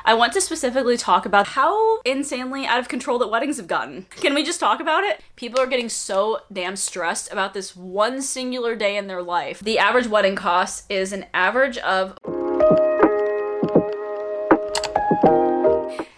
I want to specifically talk about how insanely out of control that weddings have gotten. Can we just talk about it? People are getting so damn stressed about this one singular day in their life. The average wedding cost is an average of...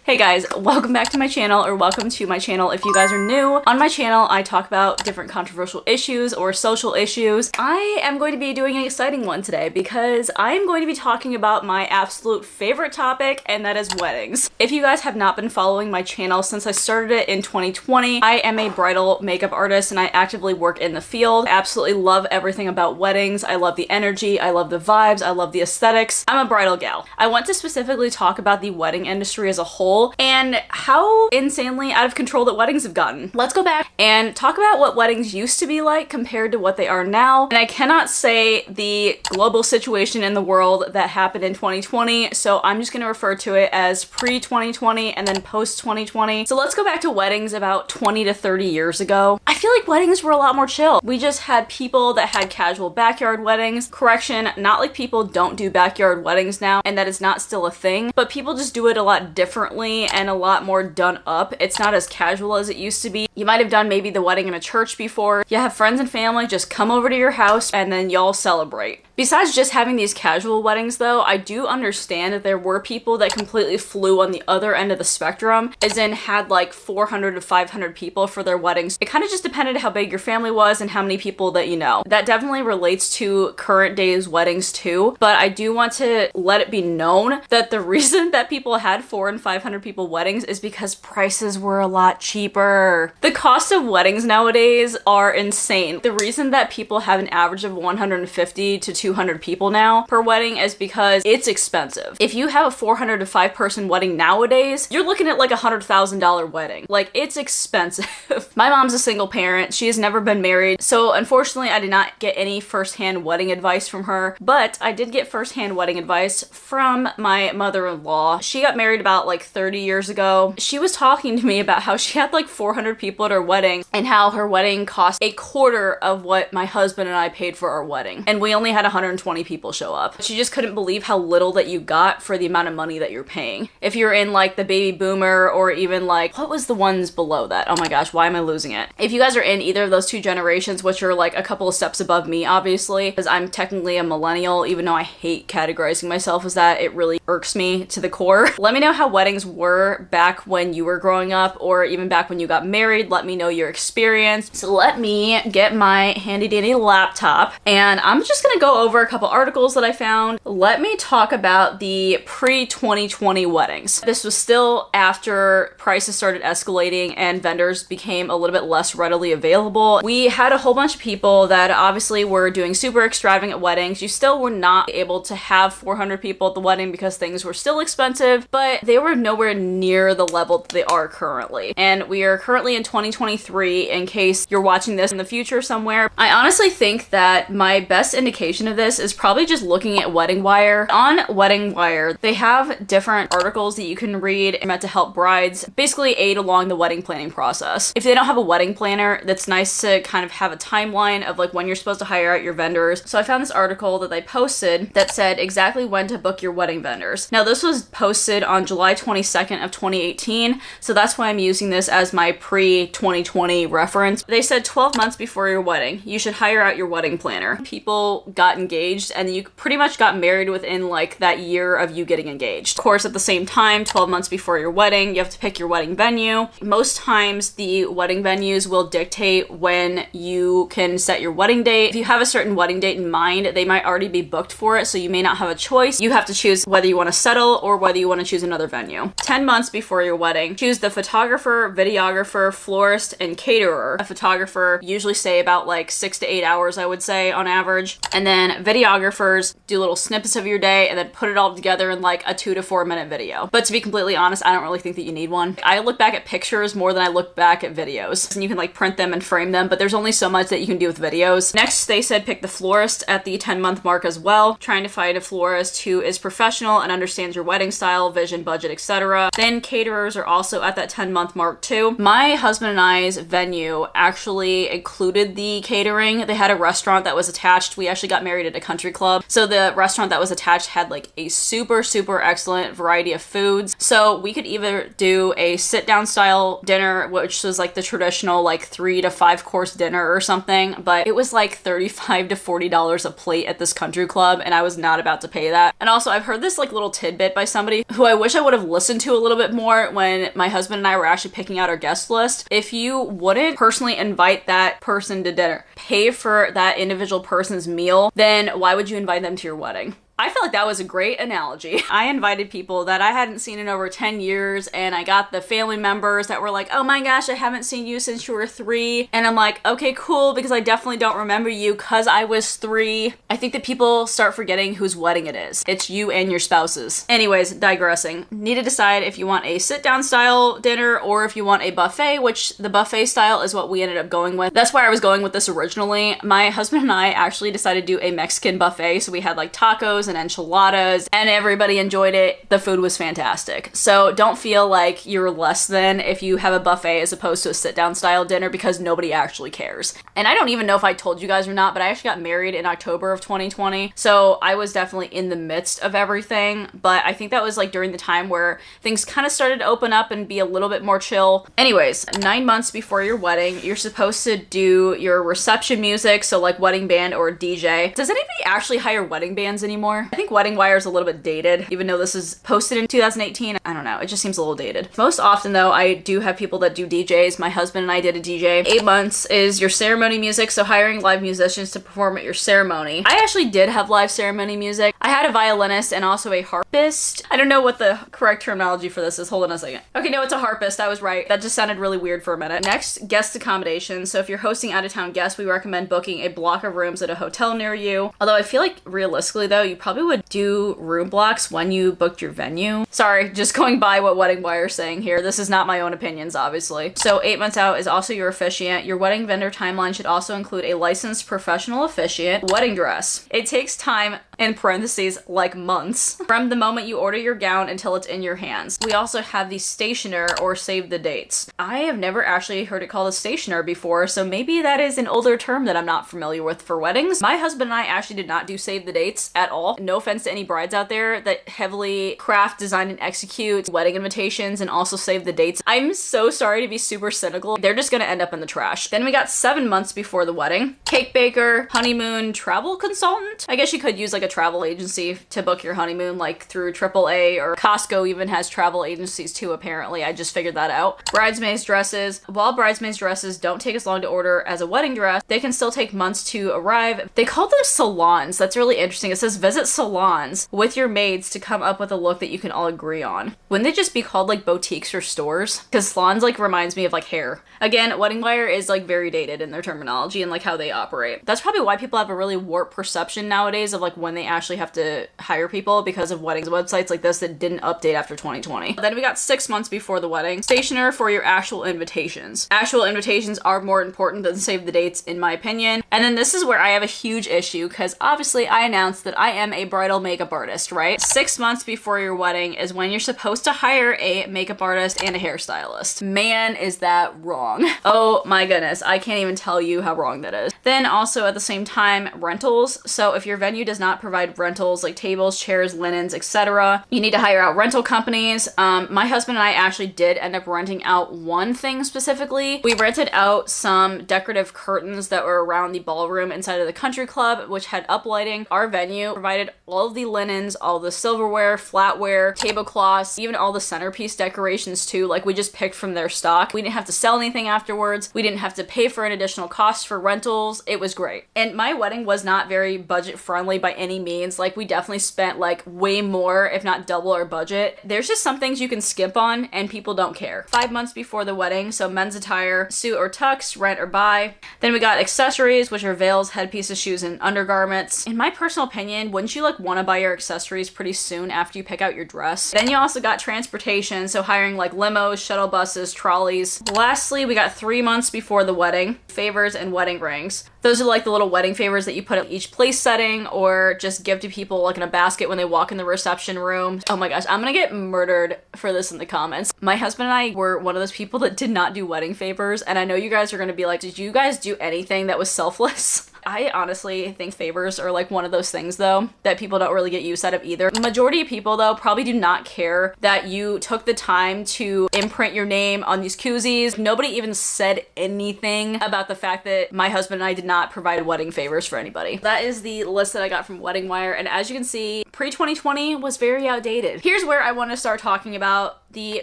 Hey guys, welcome back to my channel, or welcome to my channel if you guys are new. On my channel, I talk about different controversial issues or social issues. I am going to be doing an exciting one today because I am going to be talking about my absolute favorite topic, and that is weddings. If you guys have not been following my channel since I started it in 2020, I am a bridal makeup artist and I actively work in the field. I absolutely love everything about weddings. I love the energy, I love the vibes, I love the aesthetics. I'm a bridal gal. I want to specifically talk about the wedding industry as a whole and how insanely out of control that weddings have gotten. Let's go back and talk about what weddings used to be like compared to what they are now. And I cannot say the global situation in the world that happened in 2020, so I'm just going to refer to it as pre-2020 and then post-2020. So let's go back to weddings about 20 to 30 years ago. I feel like weddings were a lot more chill. We just had people that had casual backyard weddings. Correction, not like people don't do backyard weddings now, and that is not still a thing, but people just do it a lot differently and a lot more done up. It's not as casual as it used to be. You might have done maybe the wedding in a church before. You have friends and family just come over to your house and then y'all celebrate. Besides just having these casual weddings though, I do understand that there were people that completely flew on the other end of the spectrum, as in had like 400 to 500 people for their weddings. It kind of just depended how big your family was and how many people that you know. That definitely relates to current days weddings too, but I do want to let it be known that the reason that people had 400 and 500 people weddings is because prices were a lot cheaper. The cost of weddings nowadays are insane. The reason that people have an average of 150 to 200 people now per wedding is because it's expensive. If you have a 400 to 5 person wedding nowadays, you're looking at like $100,000 wedding. Like, it's expensive. My mom's a single parent. She has never been married. So unfortunately, I did not get any firsthand wedding advice from her, but I did get firsthand wedding advice from my mother-in-law. She got married about like 30 years ago. She was talking to me about how she had like 400 people at her wedding and how her wedding cost a quarter of what my husband and I paid for our wedding. And we only had 120 people show up. She just couldn't believe how little that you got for the amount of money that you're paying. If you're in like the baby boomer or even like, what was the ones below that? Oh my gosh, why am I losing it? If you guys are in either of those two generations, which are like a couple of steps above me, obviously, because I'm technically a millennial, even though I hate categorizing myself as that, it really irks me to the core. Let me know how weddings were back when you were growing up, or even back when you got married. Let me know your experience. So let me get my handy dandy laptop and I'm just gonna go over a couple articles that I found. Let me talk about the pre-2020 weddings. This was still after prices started escalating and vendors became a little bit less readily available. We had a whole bunch of people that obviously were doing super extravagant weddings. You still were not able to have 400 people at the wedding because things were still expensive, but they were nowhere near the level that they are currently. And we are currently in 2023, in case you're watching this in the future somewhere. I honestly think that my best indication of this is probably just looking at Wedding Wire. On Wedding Wire, they have different articles that you can read meant to help brides basically aid along the wedding planning process. If they don't have a wedding planner, that's nice to kind of have a timeline of like when you're supposed to hire out your vendors. So I found this article that they posted that said exactly when to book your wedding vendors. Now this was posted on July 22nd of 2018, so that's why I'm using this as my pre-2020 reference. They said 12 months before your wedding, you should hire out your wedding planner. People got engaged and you pretty much got married within like that year of you getting engaged. Of course, at the same time, 12 months before your wedding, you have to pick your wedding venue. Most times the wedding venues will dictate when you can set your wedding date. If you have a certain wedding date in mind, they might already be booked for it, so you may not have a choice. You have to choose whether you want to settle or whether you want to choose another venue. 10 months before your wedding, choose the photographer, videographer, florist, and caterer. A photographer usually stay about like 6 to 8 hours, I would say, on average. And then videographers do little snippets of your day and then put it all together in like a 2 to 4 minute video. But to be completely honest, I don't really think that you need one. I look back at pictures more than I look back at videos. And you can like print them and frame them, but there's only so much that you can do with videos. Next, they said pick the florist at the 10-month mark as well. Trying to find a florist who is professional and understands your wedding style, vision, budget, etc. etc. Then caterers are also at that 10-month mark too. My husband and I's venue actually included the catering. They had a restaurant that was attached. We actually got married at a country club. So the restaurant that was attached had like a super excellent variety of foods. So we could either do a sit-down style dinner, which was like the traditional like 3 to 5 course dinner or something, but it was like $35 to $40 a plate at this country club, and I was not about to pay that. And also I've heard this like little tidbit by somebody who I wish I would have listened to a little bit more when my husband and I were actually picking out our guest list. If you wouldn't personally invite that person to dinner, pay for that individual person's meal, then why would you invite them to your wedding? I feel like that was a great analogy. I invited people that I hadn't seen in over 10 years, and I got the family members that were like, oh my gosh, I haven't seen you since you were 3. And I'm like, okay, cool, because I definitely don't remember you because I was 3. I think that people start forgetting whose wedding it is. It's you and your spouses. Anyways, digressing. Need to decide if you want a sit-down style dinner or if you want a buffet, which the buffet style is what we ended up going with. That's why I was going with this originally. My husband and I actually decided to do a Mexican buffet, so we had like tacos and enchiladas, and everybody enjoyed it. The food was fantastic. So don't feel like you're less than if you have a buffet as opposed to a sit-down style dinner, because nobody actually cares. And I don't even know if I told you guys or not, but I actually got married in October of 2020. So I was definitely in the midst of everything, but I think that was like during the time where things kind of started to open up and be a little bit more chill. Anyways, 9 months before your wedding, you're supposed to do your reception music, so like wedding band or DJ. Does anybody actually hire wedding bands anymore? I think Wedding Wire is a little bit dated, even though this is posted in 2018. I don't know, it just seems a little dated. Most often though, I do have people that do DJs. My husband and I did a DJ. 8 months is your ceremony music, so hiring live musicians to perform at your ceremony. I actually did have live ceremony music. I had a violinist and also a harpist. I don't know what the correct terminology for this is. Hold on a second. Okay, no, it's a harpist. I was right. That just sounded really weird for a minute. Next, guest accommodations. So if you're hosting out-of-town guests, we recommend booking a block of rooms at a hotel near you. Although I feel like realistically though, you probably would do room blocks when you booked your venue. Sorry, just going by what Wedding Wire is saying here. This is not my own opinions, obviously. So 8 months out is also your officiant. Your wedding vendor timeline should also include a licensed professional officiant. Wedding dress. It takes time, in parentheses, like months, from the moment you order your gown until it's in your hands. We also have the stationer or save the dates. I have never actually heard it called a stationer before, so maybe that is an older term that I'm not familiar with for weddings. My husband and I actually did not do save the dates at all. No offense to any brides out there that heavily craft, design, and execute wedding invitations and also save the dates. I'm so sorry to be super cynical. They're just gonna end up in the trash. Then we got 7 months before the wedding. Cake baker, honeymoon, travel consultant. I guess you could use like a travel agency to book your honeymoon, like through AAA, or Costco even has travel agencies too, apparently. I just figured that out. Bridesmaids dresses. While bridesmaids dresses don't take as long to order as a wedding dress, they can still take months to arrive. They call them salons. That's really interesting. It says visit salons with your maids to come up with a look that you can all agree on. Wouldn't they just be called like boutiques or stores? Because salons like reminds me of like hair. Again, Wedding Wire is like very dated in their terminology and like how they operate. That's probably why people have a really warped perception nowadays of like when they actually have to hire people, because of weddings websites like this that didn't update after 2020. Then we got 6 months before the wedding. Stationer for your actual invitations. Actual invitations are more important than save the dates in my opinion. And then this is where I have a huge issue, because obviously I announced that I am a bridal makeup artist, right? 6 months before your wedding is when you're supposed to hire a makeup artist and a hairstylist. Man, is that wrong. Oh my goodness, I can't even tell you how wrong that is. Then also at the same time, rentals. So if your venue does not provide rentals like tables, chairs, linens, etc., you need to hire out rental companies. My husband and I actually did end up renting out one thing specifically. We rented out some decorative curtains that were around the ballroom inside of the country club, which had uplighting. Our venue provided all of the linens, all the silverware, flatware, tablecloths, even all the centerpiece decorations too. Like we just picked from their stock. We didn't have to sell anything afterwards. We didn't have to pay for an additional cost for rentals. It was great. And my wedding was not very budget friendly by any means. Like we definitely spent like way more, if not double our budget. There's just some things you can skip on and people don't care. 5 months before the wedding, so men's attire, suit or tux, rent or buy. Then we got accessories, which are veils, headpieces, shoes, and undergarments. In my personal opinion, wouldn't you like want to buy your accessories pretty soon after you pick out your dress? Then you also got transportation, so hiring like limos, shuttle buses, trolleys. Lastly, we got 3 months before the wedding, favors and wedding rings. Those are like the little wedding favors that you put at each place setting or just give to people like in a basket when they walk in the reception room. Oh my gosh, I'm gonna get murdered for this in the comments. My husband and I were one of those people that did not do wedding favors, and I know you guys are gonna be like, did you guys do anything that was selfless? I honestly think favors are like one of those things though that people don't really get use out of either. Majority of people though probably do not care that you took the time to imprint your name on these koozies. Nobody even said anything about the fact that my husband and I did not provide wedding favors for anybody. That is the list that I got from Wedding Wire, and as you can see, pre-2020 was very outdated. Here's where I want to start talking about the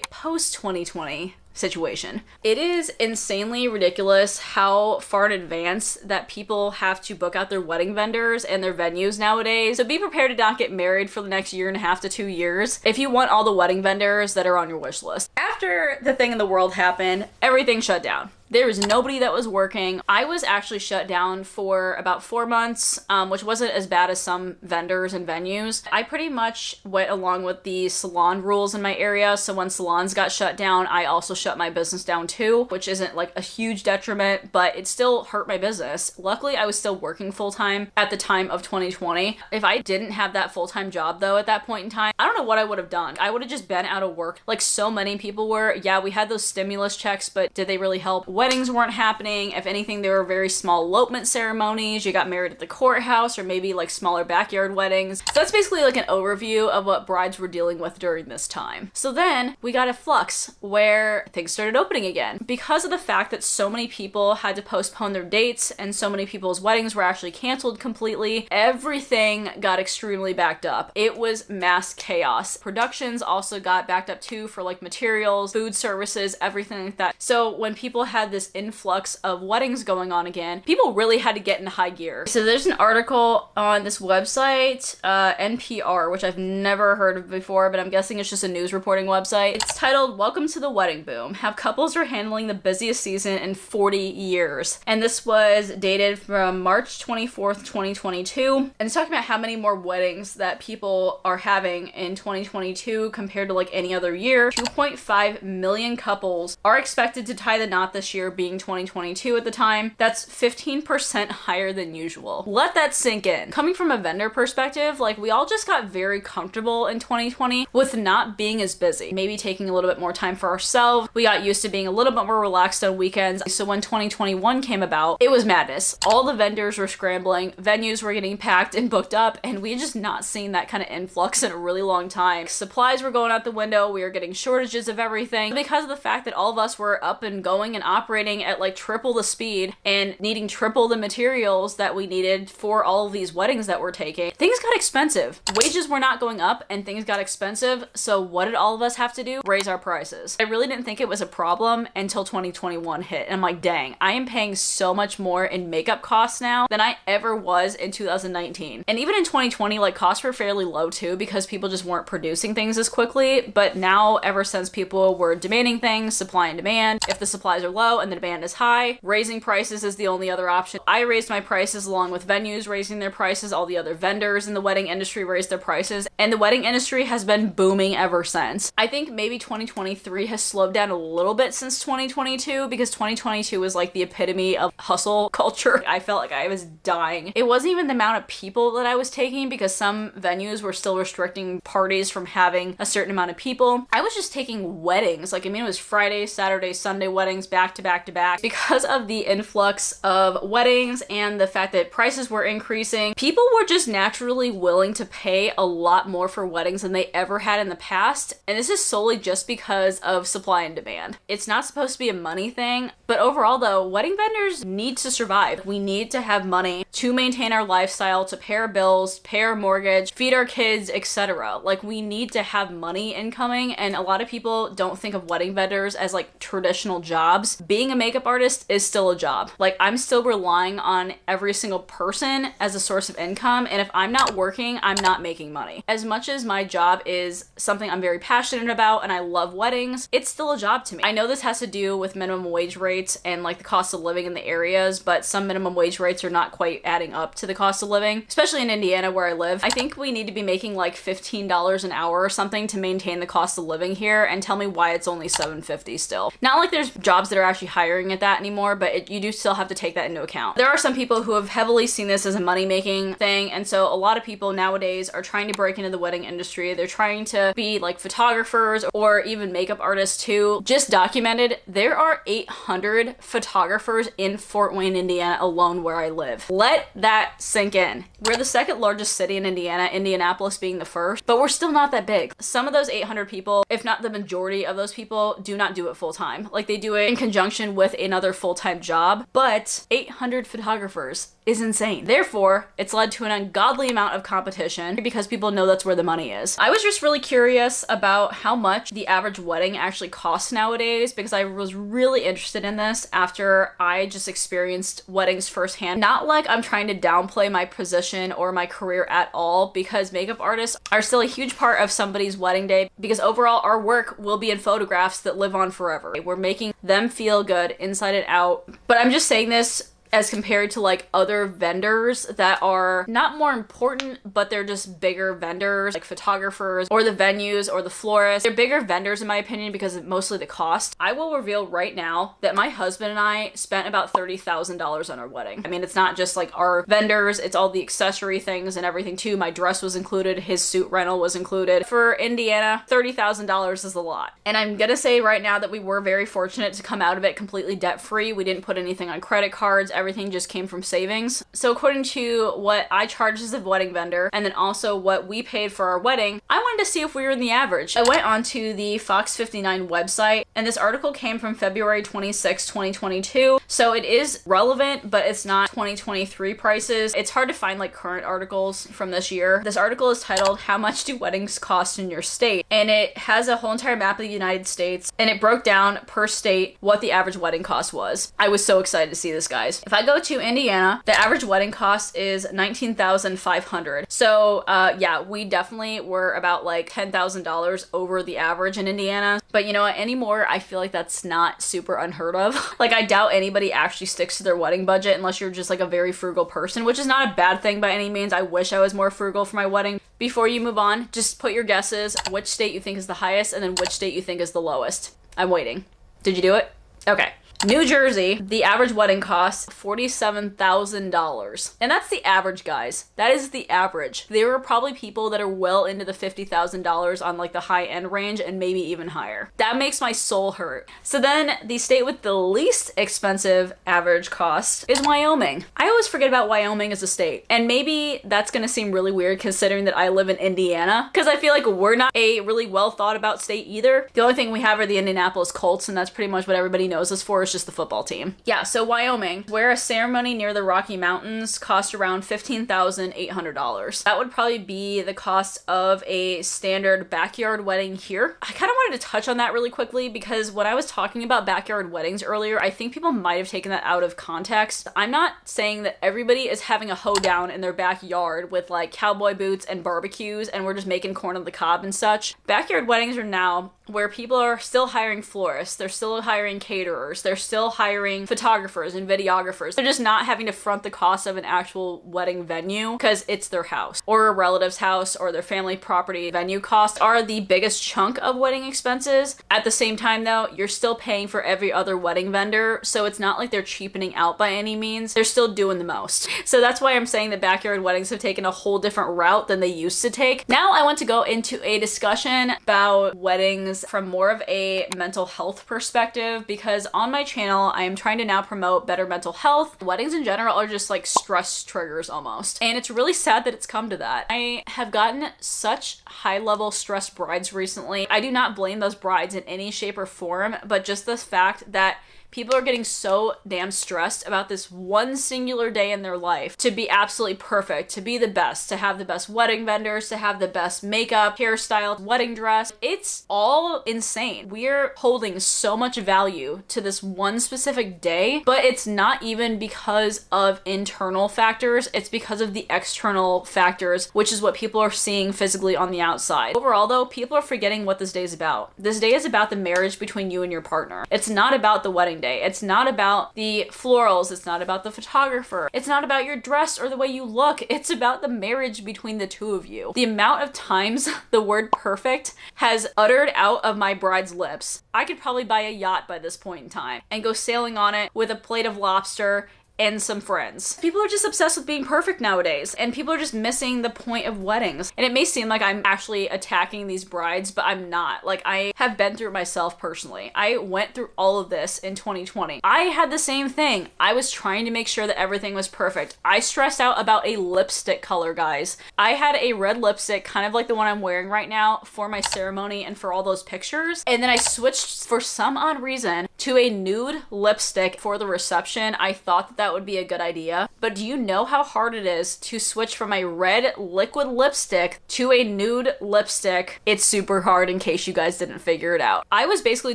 post-2020 situation. It is insanely ridiculous how far in advance that people have to book out their wedding vendors and their venues nowadays. So be prepared to not get married for the next 1.5 to 2 years if you want all the wedding vendors that are on your wish list. After the thing in the world happened, everything shut down. There was nobody that was working. I was actually shut down for about 4 months, which wasn't as bad as some vendors and venues. I pretty much went along with the salon rules in my area. So when salons got shut down, I also shut my business down too, which isn't like a huge detriment, but it still hurt my business. Luckily, I was still working full-time at the time of 2020. If I didn't have that full-time job though at that point in time, I don't know what I would have done. I would have just been out of work like so many people were. Yeah, we had those stimulus checks, but did they really help? Weddings weren't happening. If anything, they were very small elopement ceremonies. You got married at the courthouse or maybe like smaller backyard weddings. So that's basically like an overview of what brides were dealing with during this time. So then we got a flux where things started opening again. Because of the fact that so many people had to postpone their dates and so many people's weddings were actually canceled completely, everything got extremely backed up. It was mass chaos. Productions also got backed up too for like materials, food services, everything like that. So when people had this influx of weddings going on again, people really had to get in high gear. So there's an article on this website, NPR, which I've never heard of before, but I'm guessing it's just a news reporting website. It's titled, "Welcome to the Wedding Boom. How Couples Are Handling the Busiest Season in 40 Years." And this was dated from March 24th, 2022. And it's talking about how many more weddings that people are having in 2022 compared to like any other year. 2.5 million couples are expected to tie the knot this year, being 2022 at the time. That's 15% higher than usual. Let that sink in. Coming from a vendor perspective, like we all just got very comfortable in 2020 with not being as busy. Maybe taking a little bit more time for ourselves. We got used to being a little bit more relaxed on weekends. So when 2021 came about, it was madness. All the vendors were scrambling, venues were getting packed and booked up, and we had just not seen that kind of influx in a really long time. Supplies were going out the window. We were getting shortages of everything because of the fact that all of us were up and going and operating at like triple the speed and needing triple the materials that we needed for all of these weddings that we're taking. Things got expensive. Wages were not going up and things got expensive. So what did all of us have to do? Raise our prices. I really didn't think it was a problem until 2021 hit. And I'm like, dang, I am paying so much more in makeup costs now than I ever was in 2019. And even in 2020, like costs were fairly low too because people just weren't producing things as quickly. But now, ever since people were demanding things, supply and demand, if the supplies are low and the demand is high, raising prices is the only other option. I raised my prices along with venues raising their prices. All the other vendors in the wedding industry raised their prices, and the wedding industry has been booming ever since. I think maybe 2023 has slowed down a little bit since 2022 because 2022 was like the epitome of hustle culture. I felt like I was dying. It wasn't even the amount of people that I was taking because some venues were still restricting parties from having a certain amount of people. I was just taking weddings. Like, I mean, it was Friday, Saturday, Sunday weddings back to back to back. Because of the influx of weddings and the fact that prices were increasing, people were just naturally willing to pay a lot more for weddings than they ever had in the past. And this is solely just because of supply and demand. It's not supposed to be a money thing, but overall though, wedding vendors need to survive. We need to have money to maintain our lifestyle, to pay our bills, pay our mortgage, feed our kids, etc. Like, we need to have money incoming, and a lot of people don't think of wedding vendors as like traditional jobs. Being a makeup artist is still a job. Like, I'm still relying on every single person as a source of income, and if I'm not working, I'm not making money. As much as my job is something I'm very passionate about and I love weddings, it's still a job to me. I know this has to do with minimum wage rates and like the cost of living in the areas, but some minimum wage rates are not quite adding up to the cost of living, especially in Indiana where I live. I think we need to be making like $15 an hour or something to maintain the cost of living here, and tell me why it's only $7.50 still. Not like there's jobs that are actually actually hiring at that anymore, but you do still have to take that into account. There are some people who have heavily seen this as a money-making thing, and so a lot of people nowadays are trying to break into the wedding industry. They're trying to be like photographers or even makeup artists too. Just documented, there are 800 photographers in Fort Wayne, Indiana alone where I live. Let that sink in. We're the second largest city in Indiana, Indianapolis being the first, but we're still not that big. Some of those 800 people, if not the majority of those people, do not do it full time. Like they do it in conjunction with another full-time job, but 800 photographers is insane. Therefore, it's led to an ungodly amount of competition because people know that's where the money is. I was just really curious about how much the average wedding actually costs nowadays because I was really interested in this after I just experienced weddings firsthand. Not like I'm trying to downplay my position or my career at all, because makeup artists are still a huge part of somebody's wedding day, because overall our work will be in photographs that live on forever. We're making them feel good inside and out. But I'm just saying this as compared to like other vendors that are not more important, but they're just bigger vendors, like photographers or the venues or the florists. They're bigger vendors in my opinion because of mostly the cost. I will reveal right now that my husband and I spent about $30,000 on our wedding. I mean, it's not just like our vendors, it's all the accessory things and everything too. My dress was included, his suit rental was included. For Indiana, $30,000 is a lot. And I'm gonna say right now that we were very fortunate to come out of it completely debt-free. We didn't put anything on credit cards. Everything just came from savings. So according to what I charged as a wedding vendor, and then also what we paid for our wedding, I wanted to see if we were in the average. I went onto the Fox 59 website, and this article came from February 26, 2022. So it is relevant, but it's not 2023 prices. It's hard to find like current articles from this year. This article is titled, "How much do weddings cost in your state?" And it has a whole entire map of the United States, and it broke down per state what the average wedding cost was. I was so excited to see this, guys. If I go to Indiana, the average wedding cost is $19,500. So yeah, we definitely were about like $10,000 over the average in Indiana. But you know what, anymore, I feel like that's not super unheard of. Like I doubt anybody actually sticks to their wedding budget unless you're just like a very frugal person, which is not a bad thing by any means. I wish I was more frugal for my wedding. Before you move on, just put your guesses, which state you think is the highest and then which state you think is the lowest. I'm waiting. Did you do it? Okay. New Jersey, the average wedding costs $47,000. And that's the average, guys. That is the average. There are probably people that are well into the $50,000 on like the high end range and maybe even higher. That makes my soul hurt. So then the state with the least expensive average cost is Wyoming. I always forget about Wyoming as a state. And maybe that's gonna seem really weird considering that I live in Indiana, because I feel like we're not a really well thought about state either. The only thing we have are the Indianapolis Colts, and that's pretty much what everybody knows us for, is just the football team. Yeah, so Wyoming, where a ceremony near the Rocky Mountains cost around $15,800. That would probably be the cost of a standard backyard wedding here. I kind of wanted to touch on that really quickly because when I was talking about backyard weddings earlier, I think people might have taken that out of context. I'm not saying that everybody is having a hoedown in their backyard with like cowboy boots and barbecues and we're just making corn on the cob and such. Backyard weddings are now where people are still hiring florists, they're still hiring caterers, they're still hiring photographers and videographers. They're just not having to front the cost of an actual wedding venue because it's their house or a relative's house or their family property. Venue costs are the biggest chunk of wedding expenses. At the same time though, you're still paying for every other wedding vendor, so it's not like they're cheapening out by any means. They're still doing the most. So that's why I'm saying that backyard weddings have taken a whole different route than they used to take. Now I want to go into a discussion about weddings from more of a mental health perspective, because on my channel I am trying to now promote better mental health. Weddings in general are just like stress triggers almost, and it's really sad that it's come to that. I have gotten such high-level stress brides recently. I do not blame those brides in any shape or form, but just the fact that people are getting so damn stressed about this one singular day in their life to be absolutely perfect, to be the best, to have the best wedding vendors, to have the best makeup, hairstyle, wedding dress. It's all insane. We're holding so much value to this one specific day, but it's not even because of internal factors. It's because of the external factors, which is what people are seeing physically on the outside. Overall though, people are forgetting what this day is about. This day is about the marriage between you and your partner. It's not about the wedding day. day. It's not about the florals. It's not about the photographer. It's not about your dress or the way you look. It's about the marriage between the two of you. The amount of times the word perfect has uttered out of my bride's lips. I could probably buy a yacht by this point in time and go sailing on it with a plate of lobster and some friends. People are just obsessed with being perfect nowadays, and people are just missing the point of weddings. And it may seem like I'm actually attacking these brides, but I'm not. Like, I have been through it myself personally. I went through all of this in 2020. I had the same thing. I was trying to make sure that everything was perfect. I stressed out about a lipstick color, guys. I had a red lipstick, kind of like the one I'm wearing right now, for my ceremony and for all those pictures. And then I switched, for some odd reason, to a nude lipstick for the reception. I thought that would be a good idea. But do you know how hard it is to switch from a red liquid lipstick to a nude lipstick? It's super hard, in case you guys didn't figure it out. I was basically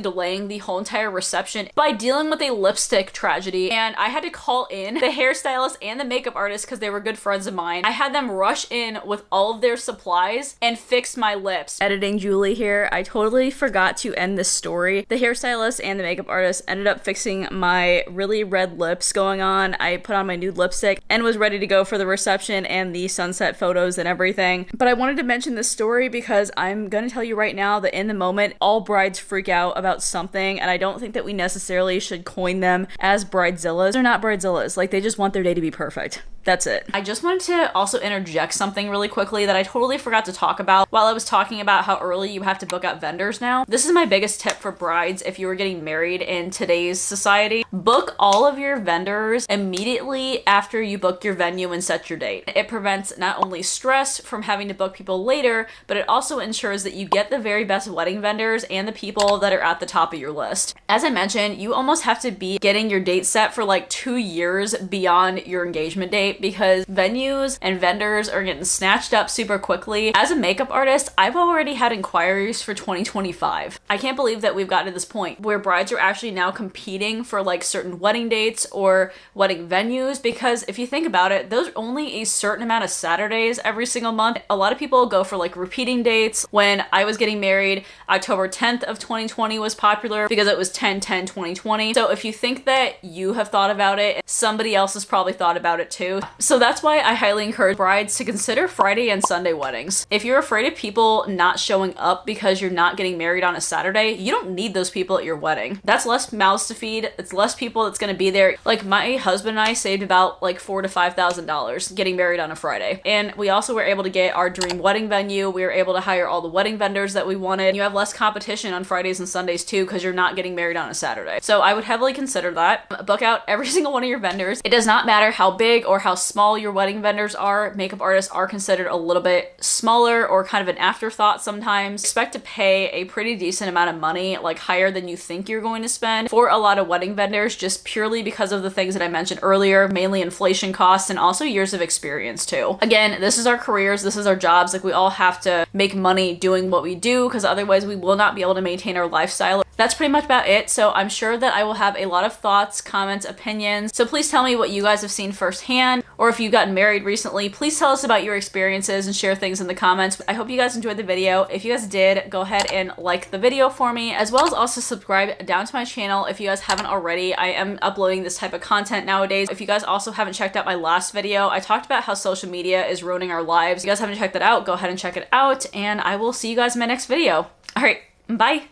delaying the whole entire reception by dealing with a lipstick tragedy, and I had to call in the hairstylist and the makeup artist because they were good friends of mine. I had them rush in with all of their supplies and fix my lips. Editing Julie here. I totally forgot to end this story. The hairstylist and the makeup artist ended up fixing my really red lips going on. I put on my nude lipstick and was ready to go for the reception and the sunset photos and everything. But I wanted to mention this story because I'm gonna tell you right now that in the moment, all brides freak out about something, and I don't think that we necessarily should coin them as bridezillas. They're not bridezillas. Like, they just want their day to be perfect. That's it. I just wanted to also interject something really quickly that I totally forgot to talk about while I was talking about how early you have to book out vendors now. This is my biggest tip for brides if you were getting married in today's society. Book all of your vendors immediately after you book your venue and set your date. It prevents not only stress from having to book people later, but it also ensures that you get the very best wedding vendors and the people that are at the top of your list. As I mentioned, you almost have to be getting your date set for like 2 years beyond your engagement date, because venues and vendors are getting snatched up super quickly. As a makeup artist, I've already had inquiries for 2025. I can't believe that we've gotten to this point where brides are actually now competing for like certain wedding dates or wedding venues, because if you think about it, those are only a certain amount of Saturdays every single month. A lot of people go for like repeating dates. When I was getting married, October 10th of 2020 was popular because it was 10/10/2020. So if you think that you have thought about it, somebody else has probably thought about it too. So that's why I highly encourage brides to consider Friday and Sunday weddings. If you're afraid of people not showing up because you're not getting married on a Saturday, you don't need those people at your wedding. That's less mouths to feed. It's less people that's gonna be there. Like, my husband and I saved about like $4,000 to $5,000 getting married on a Friday. And we also were able to get our dream wedding venue. We were able to hire all the wedding vendors that we wanted. You have less competition on Fridays and Sundays too, because you're not getting married on a Saturday. So I would heavily consider that. Book out every single one of your vendors. It does not matter how big or how small your wedding vendors are. Makeup artists are considered a little bit smaller or kind of an afterthought sometimes. Expect to pay a pretty decent amount of money, like higher than you think you're going to spend, for a lot of wedding vendors, just purely because of the things that I mentioned earlier, mainly inflation costs and also years of experience too. Again, this is our careers, this is our jobs. Like, we all have to make money doing what we do, because otherwise we will not be able to maintain our lifestyle. That's pretty much about it. So I'm sure that I will have a lot of thoughts, comments, opinions. So please tell me what you guys have seen firsthand, or if you've gotten married recently, please tell us about your experiences and share things in the comments. I hope you guys enjoyed the video. If you guys did, go ahead and like the video for me, as well as also subscribe down to my channel if you guys haven't already. I am uploading this type of content nowadays. If you guys also haven't checked out my last video, I talked about how social media is ruining our lives. If you guys haven't checked that out, go ahead and check it out, and I will see you guys in my next video. All right, bye.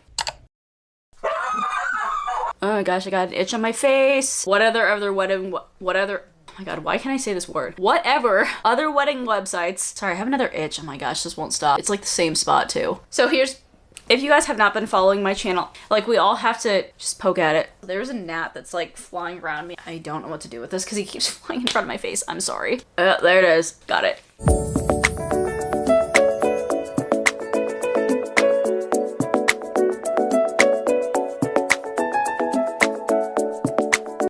Oh my gosh, I got an itch on my face. What other oh my god, why can't I say this word? Whatever other wedding websites. Sorry, I have another itch. Oh my gosh, this won't stop. It's like the same spot too. So if you guys have not been following my channel, like, we all have to just poke at it. There's a gnat that's like flying around me. I don't know what to do with this because he keeps flying in front of my face. I'm sorry. There it is. Got it.